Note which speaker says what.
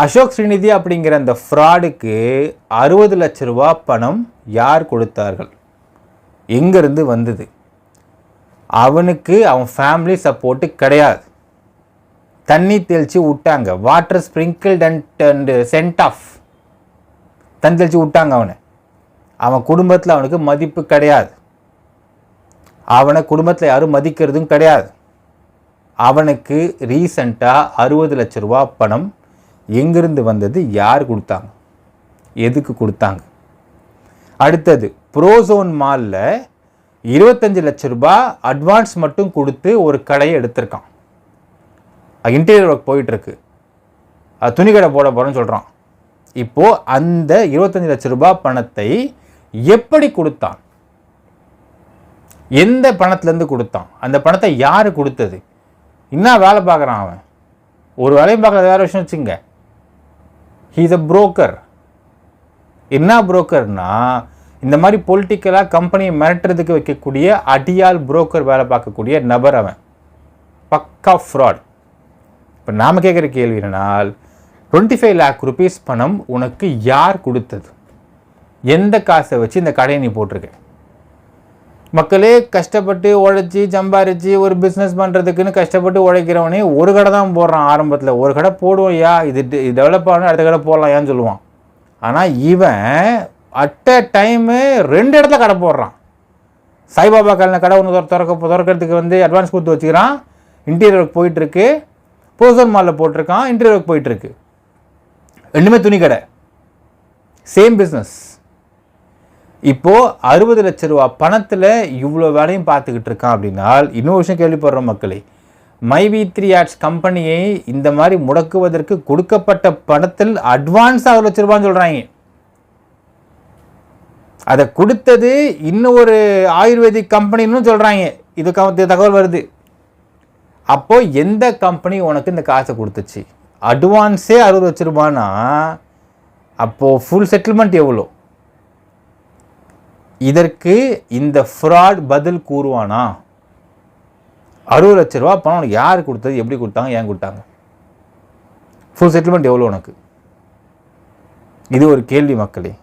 Speaker 1: அசோக் ஸ்ரீநிதி அப்படிங்கிற அந்த ஃப்ராடுக்கு 60 லட்ச ரூபா பணம் யார் கொடுத்தார்கள்? எங்கேருந்து வந்தது? அவனுக்கு அவன் ஃபேமிலி சப்போர்ட்டு கிடையாது. தண்ணி தெளித்து விட்டாங்க. வாட்டர் ஸ்ப்ரிங்கிள்ட் அண்ட் சென்ட் ஆஃப் தண்ணி தெளித்து விட்டாங்க அவனை. அவன் குடும்பத்தில் அவனுக்கு மதிப்பு கிடையாது. அவனை குடும்பத்தில் யாரும் மதிக்கிறதும் கிடையாது. அவனுக்கு ரீசண்டாக 60 லட்ச ரூபா பணம் எங்கிருந்து வந்தது? யார் கொடுத்தாங்க? எதுக்கு கொடுத்தாங்க? அடுத்தது, ப்ரோசோன் மாலில் 25 லட்ச ரூபா அட்வான்ஸ் மட்டும் கொடுத்து ஒரு கடையை எடுத்திருக்கான். இன்டீரியர் ஒர்க் போயிட்டுருக்கு. துணி கடை போட போகிறேன்னு சொல்கிறான். இப்போது அந்த 25 லட்ச ரூபா பணத்தை எப்படி கொடுத்தான்? எந்த பணத்துலேருந்து கொடுத்தான்? அந்த பணத்தை யார் கொடுத்தது? என்ன வேலை பார்க்குறான் அவன்? ஒரு வேலையும் பார்க்குறது வேறு விஷயம் வச்சுங்க. He is a broker. என்ன புரோக்கர்னா, இந்த மாதிரி பொலிட்டிக்கலாக கம்பெனியை மிரட்டுறதுக்கு வைக்கக்கூடிய அடியால் புரோக்கர் வேலை பார்க்கக்கூடிய நபர் அவன். பக்கா ஃப்ராட். இப்போ நாம் கேட்குற கேள்வி என்னன்னால், 25 lakh rupees பணம் உனக்கு யார் கொடுத்தது? எந்த காசை வச்சு இந்த கடையை நீ போட்டிருக்க? மக்களே கஷ்டப்பட்டு உழைச்சி சம்பாரித்து ஒரு பிஸ்னஸ் பண்ணுறதுக்குன்னு கஷ்டப்பட்டு உழைக்கிறவனே ஒரு கடை தான் போடுறான். ஆரம்பத்தில் ஒரு கடை போடுவோம், யா இது டெவலப் ஆகணும், அடுத்த கடை போடலாம் ஏன்னு சொல்லுவான். ஆனால் இவன் அட் அ டைமு 2 இடத்துல கடை போடுறான். சாய்பாபா கல்யாண கடை ஒன்று திறக்கிறதுக்கு வந்து அட்வான்ஸ் கொடுத்து வச்சுக்கிறான். இன்டீரியர் ஒர்க் போயிட்டுருக்கு. ப்ரோசோன் மாலில் போட்டிருக்கான். இன்டீரியர் ஒர்க் போயிட்டுருக்கு. ரெண்டுமே துணி கடை, சேம் பிஸ்னஸ். இப்போது 60 லட்ச ரூபா பணத்தில் இவ்வளோ வேலையும் பார்த்துக்கிட்டு இருக்கான். அப்படின்னால் இன்னொரு விஷயம் கேள்விப்படுறோம் மக்களே, மைவி3 ஆட்ஸ் கம்பெனியை இந்த மாதிரி முடக்குவதற்கு கொடுக்கப்பட்ட பணத்தில் அட்வான்ஸ் 60 லட்ச ரூபான்னு சொல்கிறாங்க. அதை கொடுத்தது இன்னும் ஒரு ஆயுர்வேதிக் கம்பெனின்னு சொல்கிறாங்க. இது தகவல் வருது. அப்போது எந்த கம்பெனி உனக்கு இந்த காசை கொடுத்துச்சு? அட்வான்ஸே 60 லட்ச ரூபானா அப்போது ஃபுல் செட்டில்மெண்ட் எவ்வளோ? இதற்கு இந்த ஃப்ராட் பதில் கூறுவானா? 60 லட்ச ரூபா பணம் யார் கொடுத்தது? எப்படி கொடுத்தாங்க? ஏன் கொடுத்தாங்க? ஃபுல் செட்டில்மெண்ட் எவ்வளோ உனக்கு? இது ஒரு கேள்வி மக்களே.